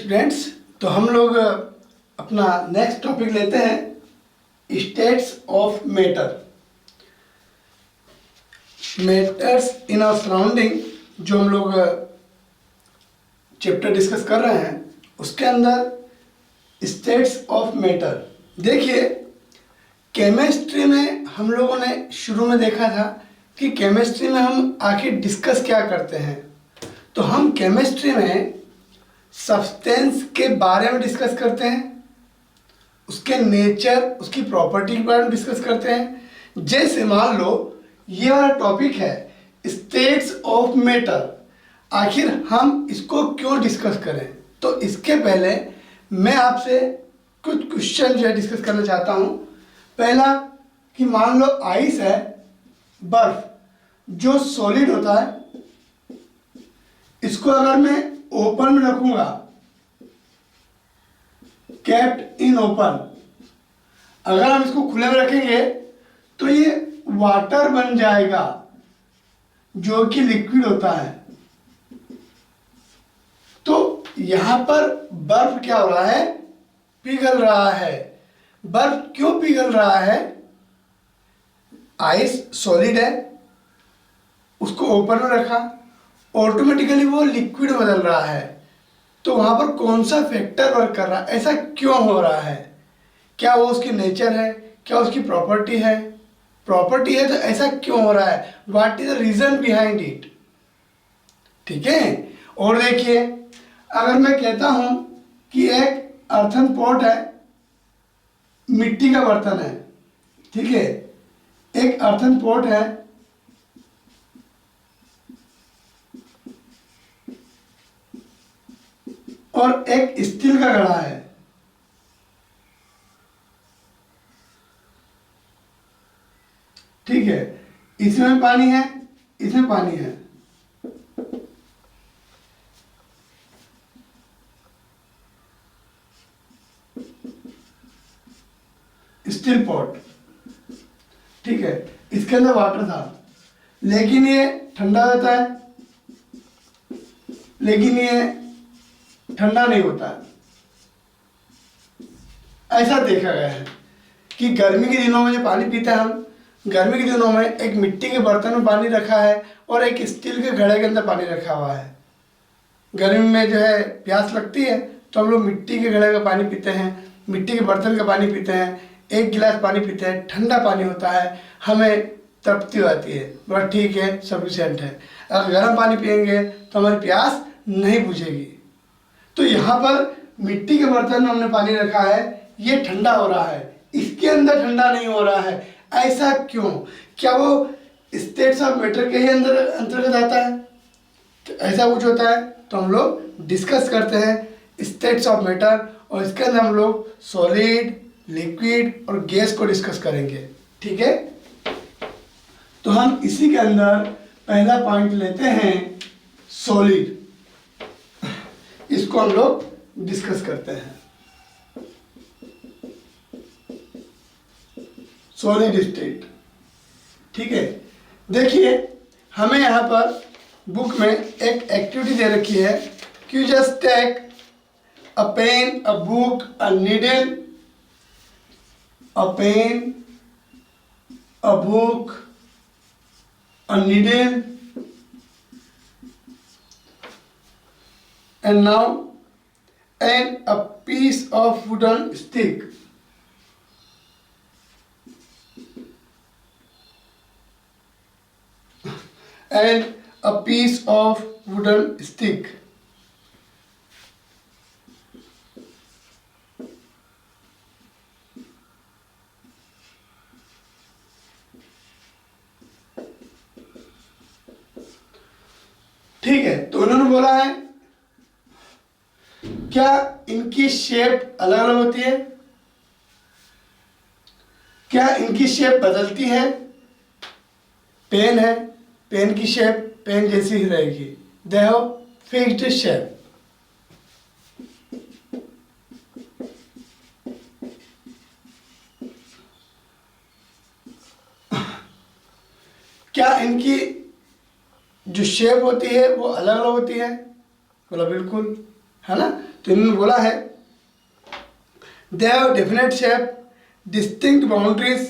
Students, तो हम लोग अपना नेक्स्ट टॉपिक लेते हैं states of matters in our surrounding. जो हम लोग चैप्टर डिस्कस कर रहे हैं उसके अंदर स्टेट्स ऑफ मैटर। देखिए, केमिस्ट्री में हम लोगों ने शुरू में देखा था कि केमिस्ट्री में हम आखिर डिस्कस क्या करते हैं। तो हम केमिस्ट्री में सब्सटेंस के बारे में डिस्कस करते हैं, उसके नेचर, उसकी प्रॉपर्टी के बारे में डिस्कस करते हैं। जैसे मान लो ये वाला टॉपिक है स्टेट्स ऑफ मैटर, आखिर हम इसको क्यों डिस्कस करें। तो इसके पहले मैं आपसे कुछ क्वेश्चन जो है डिस्कस करना चाहता हूँ। पहला कि मान लो आइस है, बर्फ जो सॉलिड होता है, इसको अगर मैं ओपन में रखूंगा, केप्ट इन ओपन, अगर हम इसको खुले में रखेंगे तो ये वाटर बन जाएगा जो कि लिक्विड होता है। तो यहां पर बर्फ क्या हो रहा है, पिघल रहा है। बर्फ क्यों पिघल रहा है? आइस सॉलिड है, उसको ओपन में रखा, ऑटोमेटिकली वो लिक्विड बदल रहा है। तो वहां पर कौन सा फैक्टर वर्क कर रहा है, ऐसा क्यों हो रहा है? क्या वो उसकी नेचर है, क्या उसकी प्रॉपर्टी है? प्रॉपर्टी है तो ऐसा क्यों हो रहा है, what is the reason behind it. ठीक है। और देखिए, अगर मैं कहता हूं कि एक अर्थन पॉट है, मिट्टी का बर्तन है, ठीक है, एक अर्थन पॉट है और एक स्टील का घड़ा है। ठीक है, इसमें पानी है, इसमें पानी है। स्टील पॉट, ठीक है, इसके अंदर वाटर था, लेकिन ये ठंडा रहता है, लेकिन ये ठंडा नहीं होता है। ऐसा देखा गया है कि गर्मी के दिनों में जो पानी पीते हैं हम, गर्मी के दिनों में एक मिट्टी के बर्तन में पानी रखा है और एक स्टील के घड़े के अंदर पानी रखा हुआ है। गर्मी में जो है प्यास लगती है तो हम लोग मिट्टी के घड़े का पानी पीते हैं, मिट्टी के बर्तन का पानी पीते हैं, एक गिलास पानी पीते हैं, ठंडा पानी होता है, हमें तृप्ति आती है, बस ठीक है, सफिशिएंट है। अगर गर्म पानी पियेंगे तो हमारी प्यास नहीं बुझेगी। तो यहाँ पर मिट्टी के बर्तन में हमने पानी रखा है, ये ठंडा हो रहा है, इसके अंदर ठंडा नहीं हो रहा है। ऐसा क्यों? क्या वो स्टेट्स ऑफ मैटर के ही अंतर्गत आता है? तो ऐसा कुछ होता है तो हम लोग डिस्कस करते हैं स्टेट्स ऑफ मैटर, और इसके अंदर हम लोग सॉलिड, लिक्विड और गैस को डिस्कस करेंगे। ठीक है, तो हम इसी के अंदर पहला पॉइंट लेते हैं सॉलिड, इसको हम लोग डिस्कस करते हैं। सॉलिड स्टेट, ठीक है। देखिए, हमें यहाँ पर बुक में एक एक्टिविटी दे रखी है कि just take a pen, a book, a needle, a pen, a book, a needle, and now and a piece of wooden stick. And a piece of wooden stick. ठीक है, तो उन्होंने बोला है क्या इनकी शेप अलग अलग होती है? क्या इनकी शेप बदलती है? पेन है, पेन की शेप पेन जैसी ही रहेगी, दे हैव फिक्स्ड शेप। क्या इनकी जो शेप होती है वो अलग अलग होती है? बोला बिल्कुल, है ना। तो इन्होंने बोला है they have definite shape, distinct boundaries,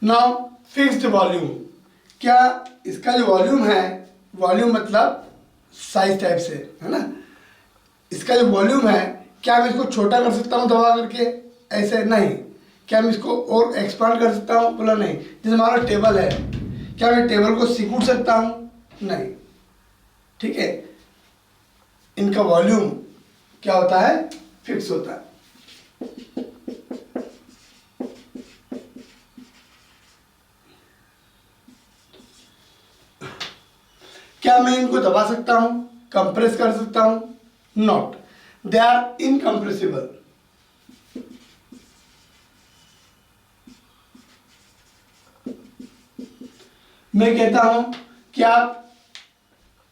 now fixed volume. क्या इसका जो वॉल्यूम है, वॉल्यूम मतलब साइज टाइप से, है ना, इसका जो वॉल्यूम है, क्या मैं इसको छोटा कर सकता हूँ दबा करके? ऐसे नहीं। क्या मैं इसको और एक्सपांड कर सकता हूँ? बोला नहीं। जैसे हमारा टेबल है, क्या मैं टेबल को सिकुड़ सकता हूँ? नहीं। ठीक है, इनका वॉल्यूम क्या होता है? फिक्स होता है। क्या मैं इनको दबा सकता हूं, कंप्रेस कर सकता हूं? Not, they are incompressible. मैं कहता हूं कि आप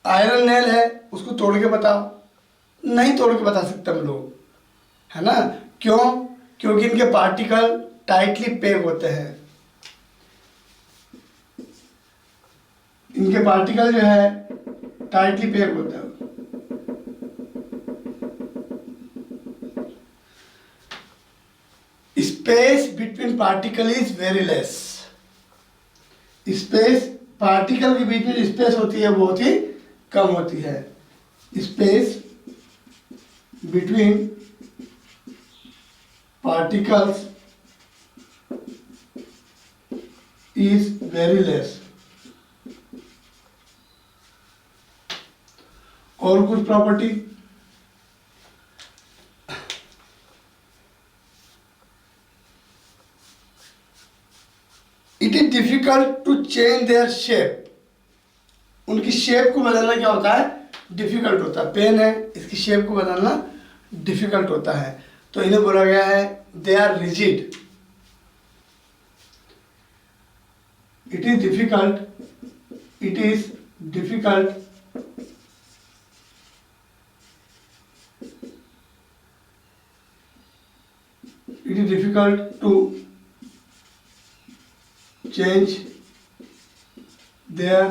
आयरन नेल है उसको तोड़ के बताओ, नहीं तोड़ के बता सकते हम लोग, है ना। क्यों? क्योंकि इनके पार्टिकल टाइटली पैक होते हैं। इनके पार्टिकल जो है टाइटली पैक होता है। Space between particle is very less. Space, particle के बीच में जो स्पेस होती है बहुत ही कम होती है। Space between particles is very less. और कुछ property, it is difficult to change their shape. उनकी शेप को बदलना क्या होता है? डिफिकल्ट होता है। पेन है, इसकी शेप को बदलना डिफिकल्ट होता है। तो इन्हें बोला गया है they are rigid. It is difficult, it is difficult it is difficult to change their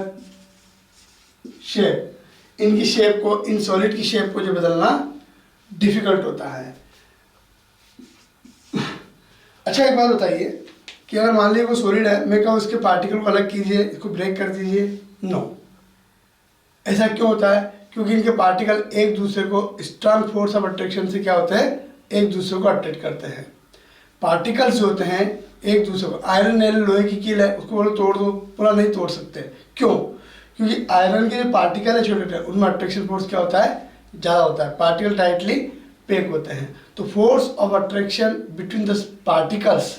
shape। इनकी शेप को, इन सॉलिड की शेप को जो बदलना डिफिकल्ट होता है। अच्छा एक बात बताइए कि अगर मान लीजिए वो सॉलिड है, मैं कहूँ इसके पार्टिकल को अलग कीजिए, इसको ब्रेक कर दीजिए, नो। ऐसा क्यों होता है? क्योंकि इनके पार्टिकल एक दूसरे को स्ट्रांग फोर्स ऑफ अट्रैक्शन से क्या होते हैं? एक दूसरे को अट्रैक्ट करते हैं। पार्टिकल्स जो होते हैं एक दूसरे को, आयरन नेल लोहे की कील है उसको बोलो तोड़ दो, पूरा नहीं तोड़ सकते। क्यों? क्योंकि आयरन के जो पार्टिकल है छोटे छोटे, उनमें अट्रैक्शन फोर्स क्या होता है? ज़्यादा होता है। पार्टिकल टाइटली पैक होते हैं। तो force of attraction between the particles,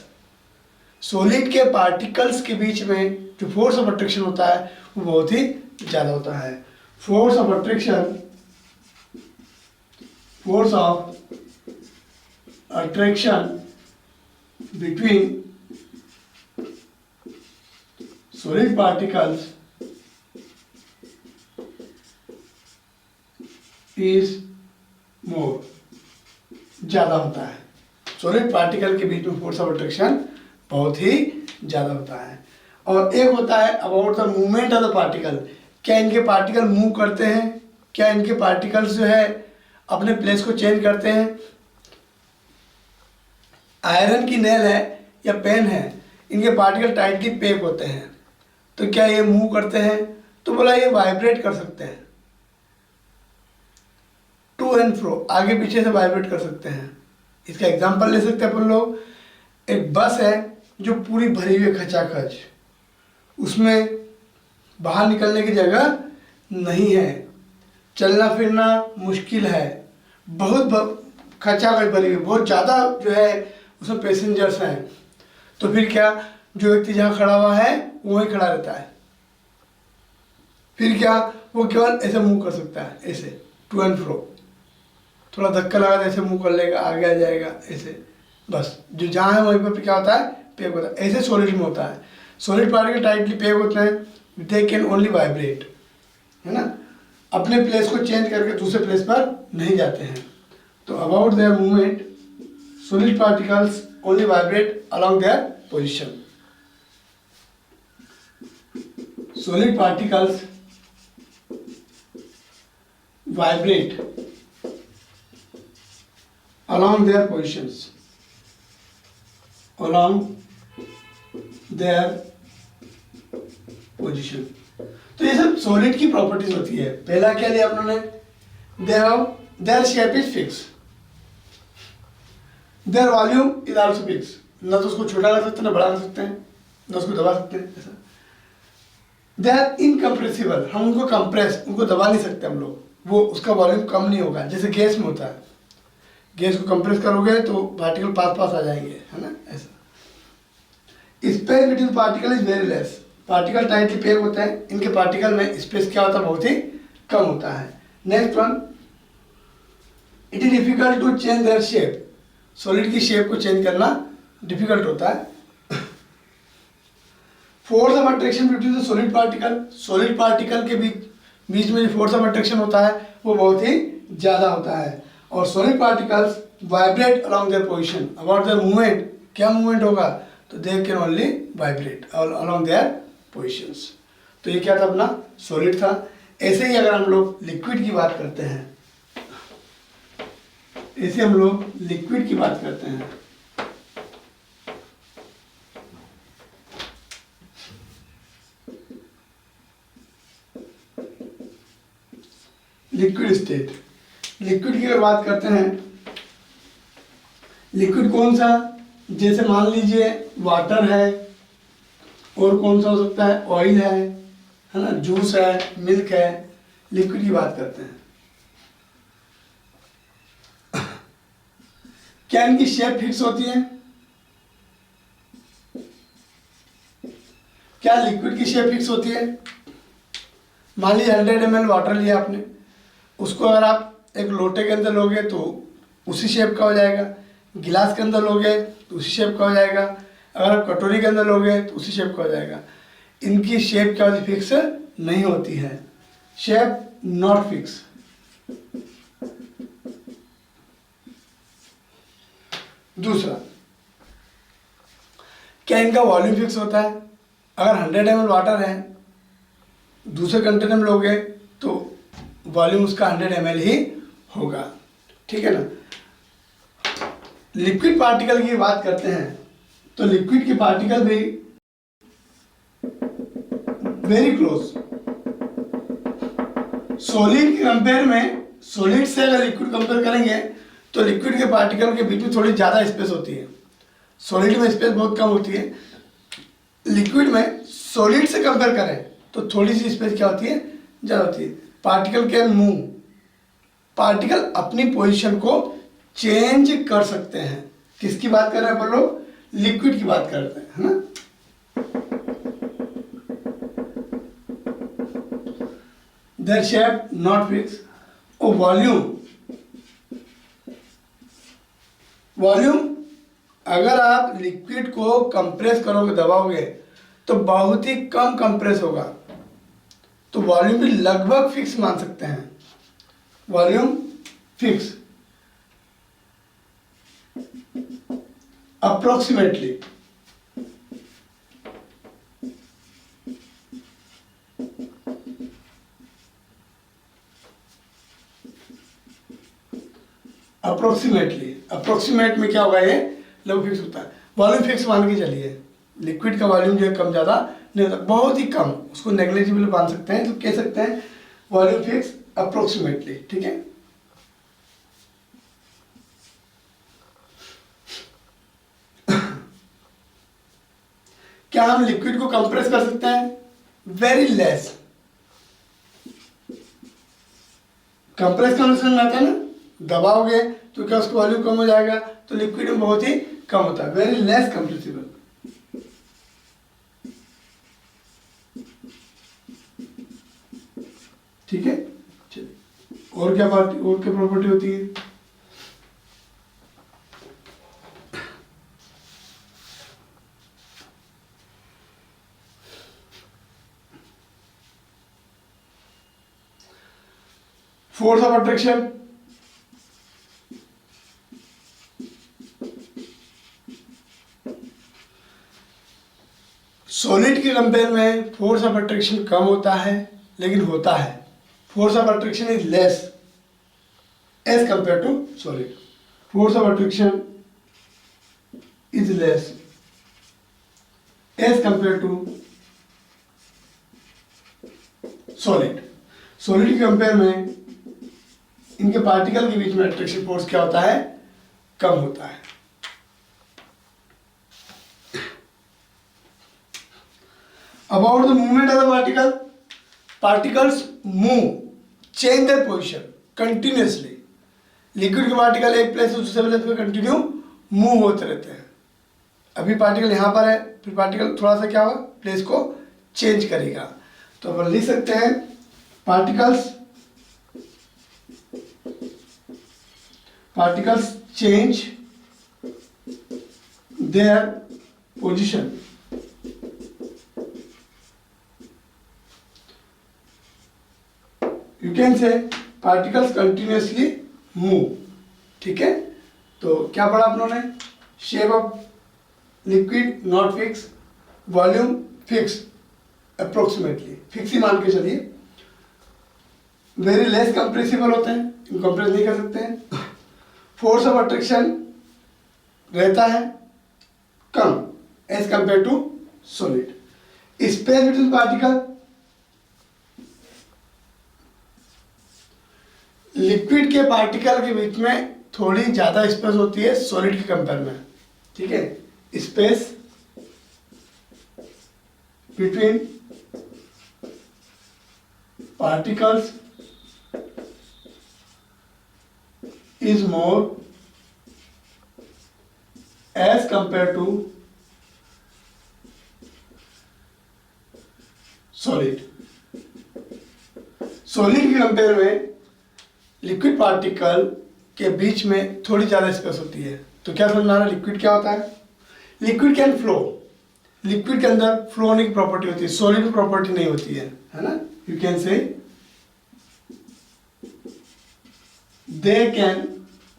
solid के पार्टिकल्स के बीच में जो फोर्स ऑफ अट्रैक्शन होता है वो बहुत ही ज़्यादा होता है। Force of attraction, force of attraction between solid particles is more, ज़्यादा होता है। सॉलिड पार्टिकल के बीच में फोर्स ऑफ अट्रैक्शन बहुत ही ज़्यादा होता है। और एक होता है about the movement of the particle. क्या इनके पार्टिकल मूव करते हैं? क्या इनके पार्टिकल्स जो है अपने प्लेस को चेंज करते हैं? आयरन की नेल है या पेन है, इनके पार्टिकल टाइटली पैक होते हैं, तो क्या ये मूव करते हैं? तो बोला ये वाइब्रेट कर सकते हैं, टू एंड फ्रो, आगे पीछे से वाइब्रेट कर सकते हैं। इसका एग्जांपल ले सकते हैं अपन लोग। एक बस है जो पूरी भरी हुई खचाखच, उसमें बाहर निकलने की जगह नहीं है, चलना फिरना मुश्किल है, बहुत खचाखच भरी हुई, बहुत ज़्यादा जो है उसमें पैसेंजर्स हैं। तो फिर क्या, जो व्यक्ति जहाँ खड़ा हुआ है वहीं खड़ा रहता है। फिर क्या, वो केवल ऐसे मूव कर सकता है, ऐसे टू एंड फ्रो, थोड़ा धक्का लगा तो ऐसे मूव कर लेगा, आगे आ जाएगा ऐसे, बस। जो जहाँ है वहीं पर क्या होता है? पैक होता है। ऐसे सॉलिड में होता है। सॉलिड पार्टिकल टाइटली पैक होते हैं, दे कैन ओनली वाइब्रेट, है ना, अपने प्लेस को चेंज करके दूसरे प्लेस पर नहीं जाते हैं। तो about their movement, solid particles only vibrate along their position। solid particles vibrate along their positions, along their position। तो ये सब सॉलिड की प्रॉपर्टीज होती है। पहला क्या लिया उन्होंने, their shape is fix, there volume is also fix, ना तो उसको छोटा कर सकते हैं ना बड़ा कर सकते हैं ना उसको दबा सकते हैं ऐसा। दे आर इनकम्प्रेसिबल, हम उनको कंप्रेस, उनको दबा नहीं सकते हम लोग, वो उसका वॉल्यूम कम नहीं होगा जैसे गैस में होता है। गैस को कंप्रेस करोगे तो पार्टिकल पास पास आ जाएंगे, है ना ऐसा। Space between particle is very less, particle tightly pack होते हैं, इनके पार्टिकल में स्पेस क्या होता है, बहुत ही कम होता है। Next one, it is difficult to change their shape, solid की शेप को चेंज करना डिफिकल्ट होता है। Force of attraction between the solid particle, solid particle के बीच में जो फोर्स ऑफ अट्रैक्शन होता है वो बहुत ही ज़्यादा होता है। और solid particles vibrate along their position, about their movement, क्या मूवमेंट होगा, तो there can only vibrate along their positions. तो ये क्या था, अपना सॉलिड था। ऐसे ही अगर हम लोग लिक्विड की बात करते हैं, ऐसे हम लोग लिक्विड की बात करते हैं, लिक्विड स्टेट, लिक्विड की अगर बात करते हैं, लिक्विड कौन सा, जैसे मान लीजिए वाटर है, और कौन सा हो सकता है, ऑयल है ना, जूस है, मिल्क है, लिक्विड की बात करते हैं। क्या इनकी शेप फिक्स होती है, क्या लिक्विड की शेप फिक्स होती है। मान लीजिए 100 ml वाटर लिया आपने, उसको अगर आप एक लोटे के अंदर लोगे तो उसी शेप का हो जाएगा, गिलास के अंदर लोगे तो उसी शेप का हो जाएगा, अगर आप कटोरी के अंदर लोगे तो उसी शेप का हो जाएगा। इनकी शेप क्या होती, फिक्स नहीं होती है, शेप नॉट फिक्स। दूसरा, क्या इनका वॉल्यूम फिक्स होता है, अगर 100 ml वाटर है, दूसरे कंटेनर में लोगे तो वॉल्यूम उसका 100 ml ही होगा, ठीक है ना। लिक्विड पार्टिकल की बात करते हैं तो लिक्विड के पार्टिकल भी वेरी क्लोज, सॉलिड के कंपेयर में, सॉलिड से अगर लिक्विड कंपेयर करेंगे तो लिक्विड के पार्टिकल के बीच में थोड़ी ज़्यादा स्पेस होती है, सॉलिड में स्पेस बहुत कम होती है। लिक्विड में सॉलिड से कंपेयर करें तो थोड़ी सी स्पेस क्या होती है, ज़्यादा होती है। पार्टिकल कैन मूव, पार्टिकल अपनी पोजीशन को चेंज कर सकते हैं। किसकी बात कर रहे हैं अपन लोग, लिक्विड की बात करते हैं, है ना। Their shape not fix. और वॉल्यूम अगर आप लिक्विड को कंप्रेस करोगे, दबाओगे तो बहुत ही कम कंप्रेस होगा, तो वॉल्यूम भी लगभग फिक्स मान सकते हैं, वॉल्यूम फिक्स अप्रोक्सीमेटली। अप्रोक्सीमेट में क्या होगा, ये लगभग फिक्स होता है। वॉल्यूम फिक्स मान के चलिए, लिक्विड का वॉल्यूम जो है कम ज़्यादा नहीं होता, बहुत ही कम, उसको नेग्लिजिबल मान सकते हैं, तो कह सकते हैं वॉल्यूम फिक्स अप्रोक्सीमेटली, ठीक है। क्या हम लिक्विड को कंप्रेस कर सकते हैं, वेरी लेस। कंप्रेस करने से आता है ना, दबाओगे तो क्या उसका वॉल्यूम कम हो जाएगा, तो लिक्विड में बहुत ही कम होता है, वेरी लेस कंप्रेसिबल। ठीक है, चलिए और क्या प्रॉपर्टी होती है। फोर्स ऑफ अट्रैक्शन, सॉलिड के कंपेयर में फोर्स ऑफ अट्रैक्शन कम होता है, लेकिन होता है। Force of attraction is less as compare to solid. force of attraction is less as compared to solid. Solid के कंपेयर में इनके पार्टिकल के बीच में अट्रैक्शन फोर्स क्या होता है, कम होता है। About the movement of the particle, particles move, change their position continuously. Liquid के पार्टिकल एक प्लेस से दूसरे प्लेस पे कंटिन्यू मूव होते रहते हैं। अभी पार्टिकल यहाँ पर है, फिर पार्टिकल थोड़ा सा क्या होगा, प्लेस को चेंज करेगा। तो अपन लिख सकते हैं particles change their position you can say particles continuously move. ठीक है, तो क्या पढ़ा आप लोगों ने, shape of liquid not fix, volume fix, approximately fix ही मान के चलिए, वेरी लेस कंप्रेसिबल होते हैं, इनको कंप्रेस नहीं कर सकते हैं, फोर्स ऑफ अट्रैक्शन रहता है कम as compare to solid, space between particle, liquid के पार्टिकल के बीच में थोड़ी ज्यादा स्पेस होती है सॉलिड के कंपेयर में। ठीक है, space between particles is more as compared to solid. Solid के कंपेयर में लिक्विड पार्टिकल के बीच में थोड़ी ज़्यादा स्पेस होती है। तो क्या समझना है, लिक्विड क्या होता है, लिक्विड कैन फ्लो, लिक्विड के अंदर फ्लो होने की प्रॉपर्टी होती है, सॉलिड में प्रॉपर्टी नहीं होती है ना। यू कैन से दे कैन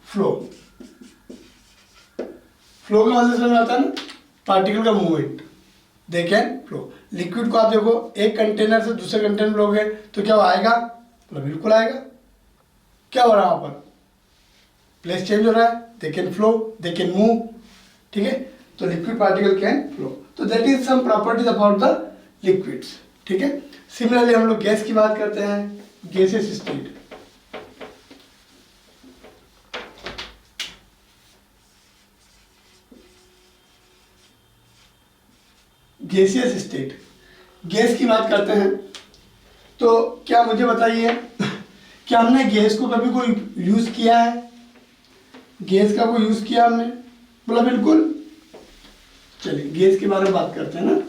फ्लो, फ्लो का मतलब समझ में आता है ना, पार्टिकल का movement, they can flow. Liquid को आप देखो, एक कंटेनर से दूसरे कंटेनर में लोगे तो क्या आएगा, बिल्कुल आएगा। क्या हो रहा है वहां पर, प्लेस चेंज हो रहा है, they can flow, they can move. ठीक है, तो लिक्विड पार्टिकल कैन फ्लो, तो that is some properties about the liquids. ठीक है, सिमिलरली हम लोग गैस की बात करते हैं, gaseous state. Gaseous state, gas की बात करते हैं, तो क्या मुझे बताइए, क्या हमने गैस को कभी कोई यूज किया है, गैस का कोई यूज किया हमने, बोला बिल्कुल। चलिए गैस के बारे में बात करते हैं ना,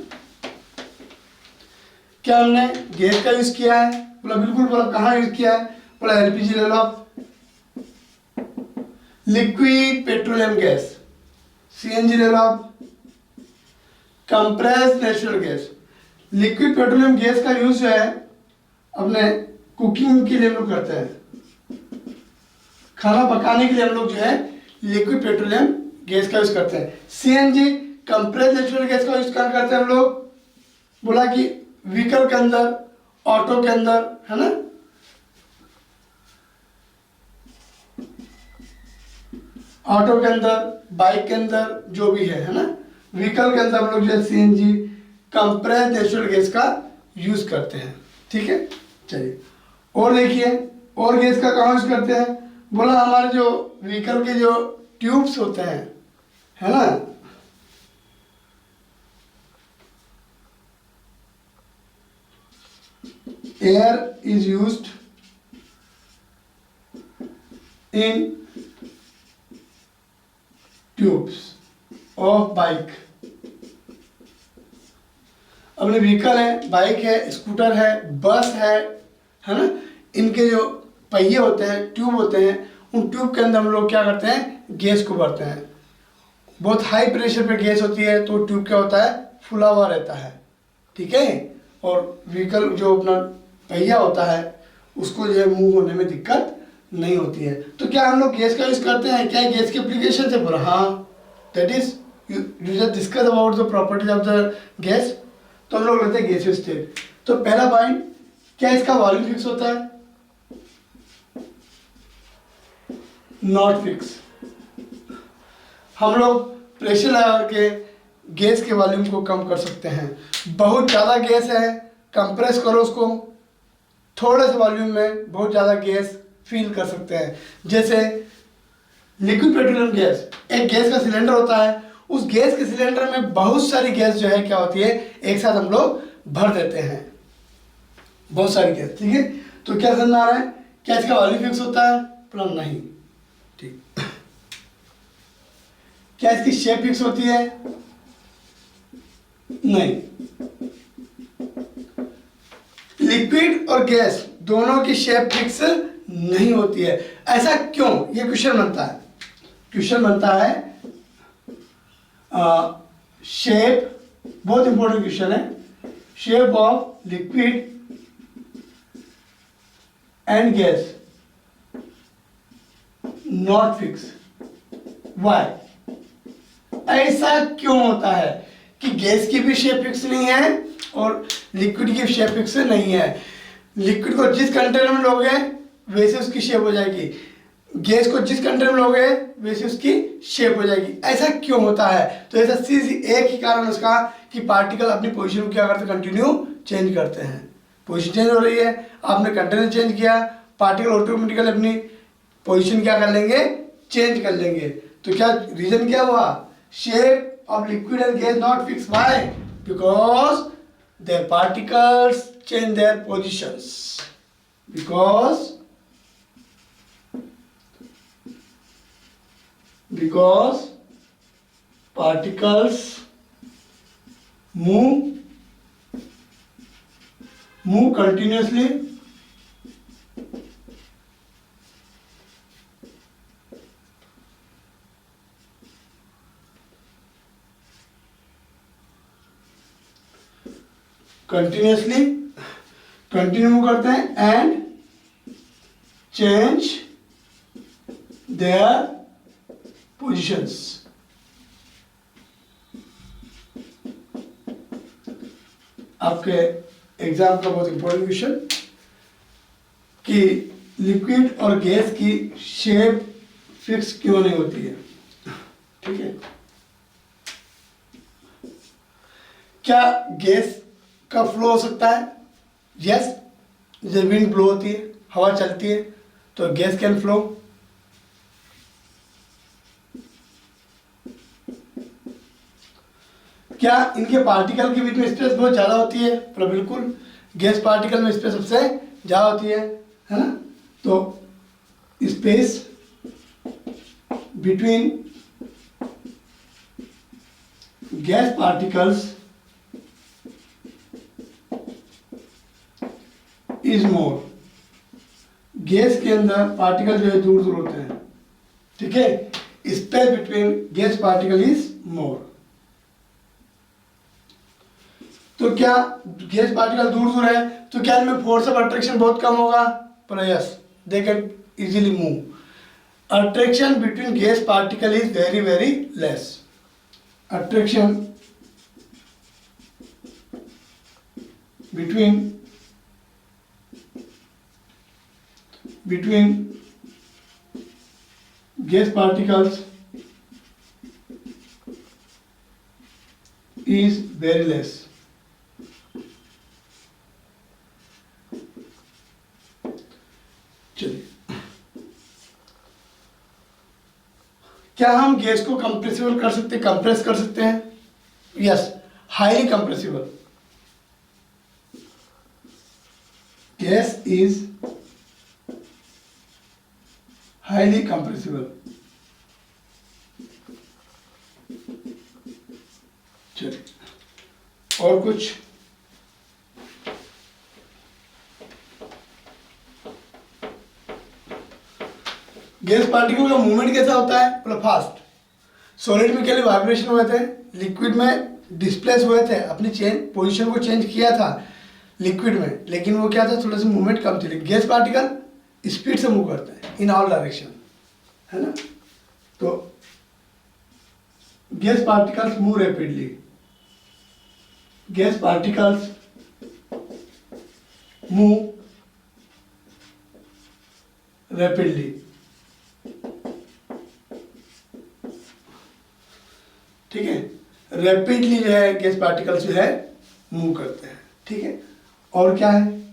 क्या हमने गैस का यूज किया है, बोला बिल्कुल। बोला कहाँ यूज किया है, बोला एलपीजी ले लो आप, लिक्विड पेट्रोलियम गैस, सीएनजी ले लो आप, compressed natural gas. Liquid petroleum gas का यूज जो है अपने कुकिंग के लिए हम लोग करते हैं, खाना पकाने के लिए हम लोग जो है लिक्विड पेट्रोलियम गैस का यूज करते हैं। सीएनजी कंप्रेस्ड नेचुरल गैस का यूज करते हैं हम लोग, बोला कि व्हीकल के अंदर, ऑटो के अंदर, है ना, ऑटो के अंदर, बाइक के अंदर, जो भी है ना, व्हीकल के अंदर हम लोग जो है सीएनजी कंप्रेस्ड नेचुरल गैस का यूज करते हैं। ठीक है, चलिए और देखिए, और गैस का कहाँ यूज करते हैं, बोला हमारे जो व्हीकल के जो ट्यूब्स होते हैं, है ना, air is used in tubes of bike। अपने व्हीकल है, बाइक है, स्कूटर है, बस है ना, इनके जो पहिए होते हैं, ट्यूब होते हैं, उन ट्यूब के अंदर हम लोग क्या करते हैं, गैस को भरते हैं। बहुत हाई प्रेशर पे गैस होती है तो ट्यूब क्या होता है, फुला हुआ रहता है। ठीक है, और व्हीकल जो अपना पहिया होता है उसको जो है मूव होने में दिक्कत नहीं होती है। तो क्या हम लोग गैस का यूज करते हैं, क्या गैस के एप्लीकेशन से बोला, हाँ, that is you just discuss about the properties of the gas. तो हम लोग लेते हैं गैसियस स्टेट। तो पहला पॉइंट, क्या इसका वॉल्यूम फिक्स होता है, नॉट फिक्स। हम लोग प्रेशर लगा के गैस के वॉल्यूम को कम कर सकते हैं। बहुत ज़्यादा गैस है, कंप्रेस करो उसको, थोड़े से वॉल्यूम में बहुत ज़्यादा गैस फील कर सकते हैं। जैसे लिक्विड पेट्रोलियम गैस, एक गैस का सिलेंडर होता है, उस गैस के सिलेंडर में बहुत सारी गैस जो है क्या होती है, एक साथ हम लोग भर देते हैं, बहुत सारी गैस, ठीक है। तो क्या समझ आ रहा है, क्या इसका वॉल्यूम फिक्स होता है? प्लम नहीं, ठीक। क्या इसकी शेप फिक्स होती है? नहीं। लिक्विड और गैस दोनों की शेप फिक्स नहीं होती है। ऐसा क्यों? ये क्वेश्चन बनता है, क्वेश्चन बनता है। शेप बहुत इंपॉर्टेंट क्वेश्चन है। Shape of liquid and gas not fix. Why? ऐसा क्यों होता है कि गैस की भी शेप फिक्स नहीं है और लिक्विड की शेप फिक्स नहीं है? लिक्विड को जिस कंटेनर में लोगे वैसे उसकी शेप हो जाएगी, गैस को जिस कंटेनर में लोगे वैसे उसकी शेप हो जाएगी। ऐसा क्यों होता है? तो ऐसा सीधी एक ही कारण उसका कि पार्टिकल अपनी पोजीशन को क्या करते हैं, कंटिन्यू चेंज करते हैं। पोजीशन चेंज हो रही है, आपने कंटेनर चेंज किया, पार्टिकल ऑटोमेटिकली अपनी पोजीशन क्या कर लेंगे, चेंज कर लेंगे। तो क्या रीजन क्या हुआ? Shape of liquid and gas not fix. Why? Because their particles change their positions, because particles move continuously continue करते हैं एंड चेंज देयर पोजिशंस। आपके एग्जाम का बहुत इंपॉर्टेंट क्वेश्चन कि लिक्विड और गैस की शेप फिक्स क्यों नहीं होती है, ठीक है। क्या गैस का फ्लो हो सकता है? यस, जब विंड ब्लो होती है, हवा चलती है, तो गैस कैन फ्लो। क्या इनके पार्टिकल के बीच में स्पेस बहुत ज़्यादा होती है? पर बिल्कुल, गैस पार्टिकल में स्पेस सबसे ज़्यादा होती है ना। तो space between gas particles is more. Gas के अंदर पार्टिकल जो है दूर दूर होते हैं, ठीक है। Space between gas particle is more. तो क्या गैस पार्टिकल दूर दूर है तो क्या इनमें फोर्स ऑफ अट्रैक्शन बहुत कम होगा? पर yes, they can easily move. Attraction between gas particle is very very less. Attraction between gas particles is very less. चलिए, क्या हम गैस को कंप्रेसिबल कर सकते, कंप्रेस कर सकते हैं? Yes, highly compressible. Gas is highly compressible. चलिए, और कुछ? गैस पार्टिकल का मूवमेंट कैसा होता है? मतलब फास्ट। सॉलिड में के लिए वाइब्रेशन हुए थे, लिक्विड में डिस्प्लेस हुए थे, अपनी पोजीशन को चेंज किया था लिक्विड में, लेकिन वो क्या था, थोड़ा सा मूवमेंट कम थी। गैस पार्टिकल स्पीड से मूव करते हैं इन ऑल डायरेक्शन, है ना। तो gas particles move rapidly. Gas particles move rapidly. ठीक है, रैपिडली जो है गैस पार्टिकल्स जो है मूव करते हैं। ठीक है, और क्या है?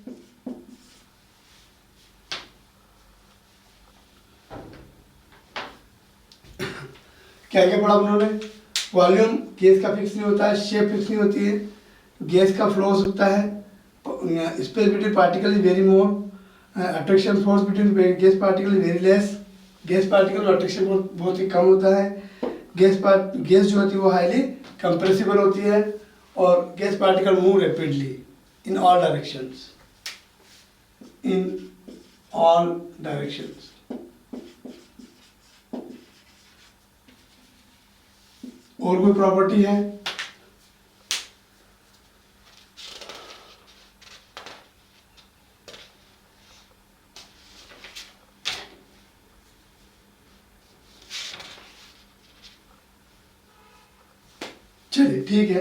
क्या क्या पढ़ा उन्होंने? वॉल्यूम गैस का फिक्स नहीं होता है, शेप फिक्स नहीं होती है, गैस का फ्लो हो सकता है, space between particle is very more, attraction force between gas particle is very less, gas particle में अट्रैक्शन फोर्स बहुत ही कम होता है, गैस जो होती है वो हाईली कंप्रेसिबल होती है, और gas particle move rapidly in all directions, in all directions. और कोई प्रॉपर्टी है? चलिए ठीक है,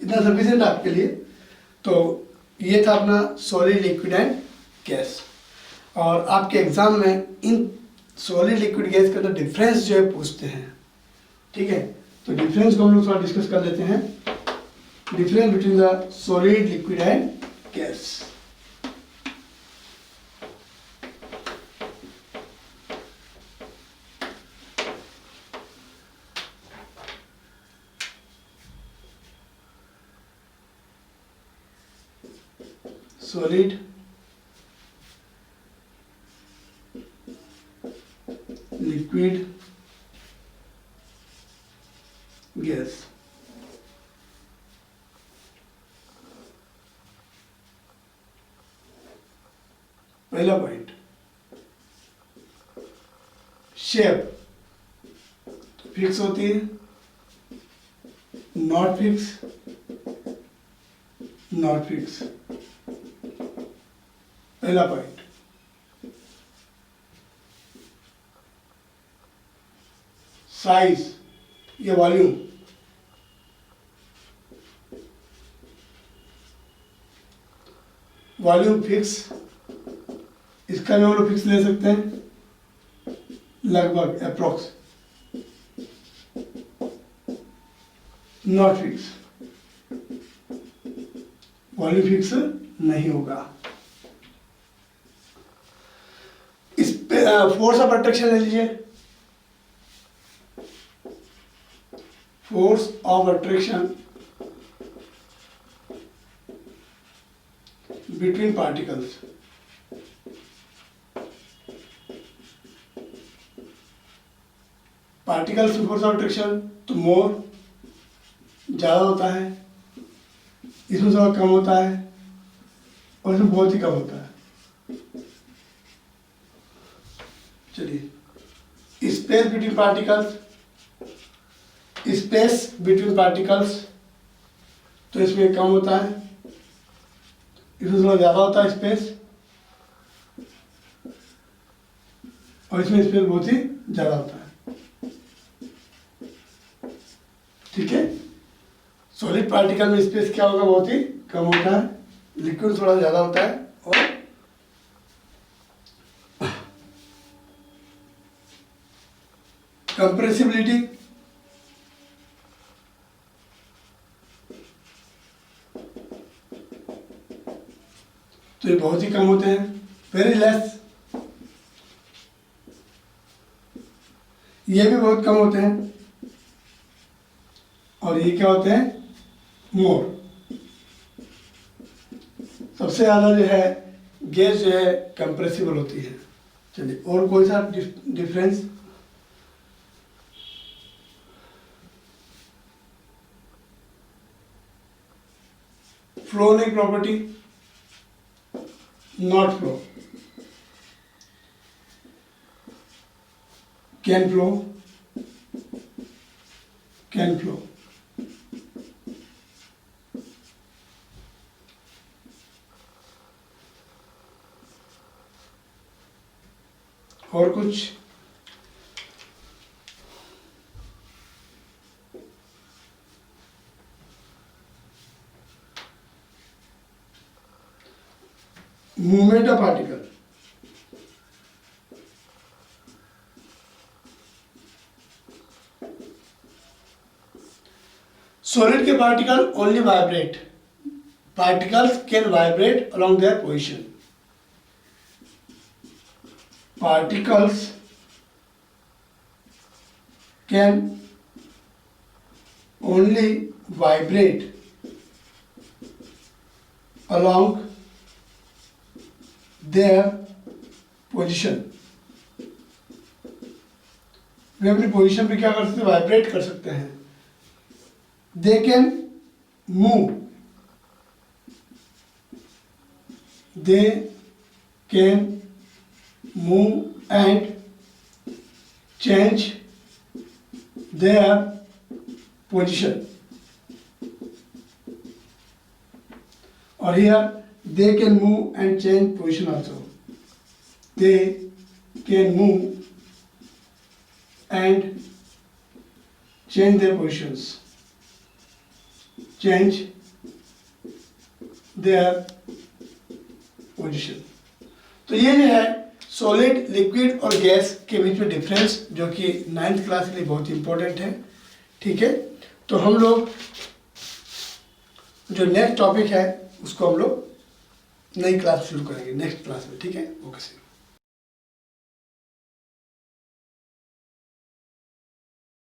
इतना सफिशिएंट आपके लिए। तो ये था अपना सॉलिड, लिक्विड एंड गैस। और आपके एग्जाम में इन सॉलिड, लिक्विड, गैस का तो डिफरेंस जो है पूछते हैं। ठीक है, तो डिफरेंस को हम लोग थोड़ा डिस्कस कर लेते हैं। Difference between the solid, liquid and gas. Solid, liquid, gas. पहला पॉइंट, शेप फिक्स होती है, नॉट फिक्स, नॉट फिक्स। पहला पॉइंट। साइज या वॉल्यूम, वॉल्यूम फिक्स, इसका भी हम लोग फिक्स ले सकते हैं, लगभग approx. Not fix, volume fix नहीं होगा। इस पे फोर्स ऑफ अट्रैक्शन ले लीजिए। Force of attraction between particles, particles की फोर्स ऑफ अट्रैक्शन तो मोर ज़्यादा होता है, इसमें थोड़ा कम होता है, और इसमें बहुत ही कम होता है। चलिए, space between particles, space between particles तो इसमें कम होता है, इसमें थोड़ा ज़्यादा होता है स्पेस, और इसमें स्पेस बहुत ही ज़्यादा होता है। ठीक है, सॉलिड पार्टिकल में स्पेस क्या होगा? बहुत ही कम होता है, लिक्विड थोड़ा ज़्यादा होता है, और कंप्रेसिबिलिटी तो ये बहुत ही कम होते हैं, वेरी लेस। ये भी बहुत कम होते हैं, और ये क्या होते हैं? मोर। सबसे ज़्यादा जो है गैस जो है कंप्रेसिबल होती है। चलिए, और कोई सा डिफरेंस? फ्लोनिक property, not flow, can flow, can flow. और कुछ? मूवमेंट ऑफ पार्टिकल, सॉलिड के particle only vibrate, particles can vibrate along their position. Particles can only vibrate along their position. वे अपनी पोजीशन पे क्या कर सकते हैं? वाइब्रेट कर सकते हैं. They can move. They can move and change their position. Or here they can move and change position also. They can move and change their positions. Change their position. तो ये जो है सॉलिड, लिक्विड और gas के बीच में difference, जो कि 9th क्लास के लिए बहुत इंपॉर्टेंट है. ठीक है, तो हम लोग जो नेक्स्ट टॉपिक है उसको हम लोग नई क्लास शुरू करेंगे नेक्स्ट क्लास में. ठीक है, ओके.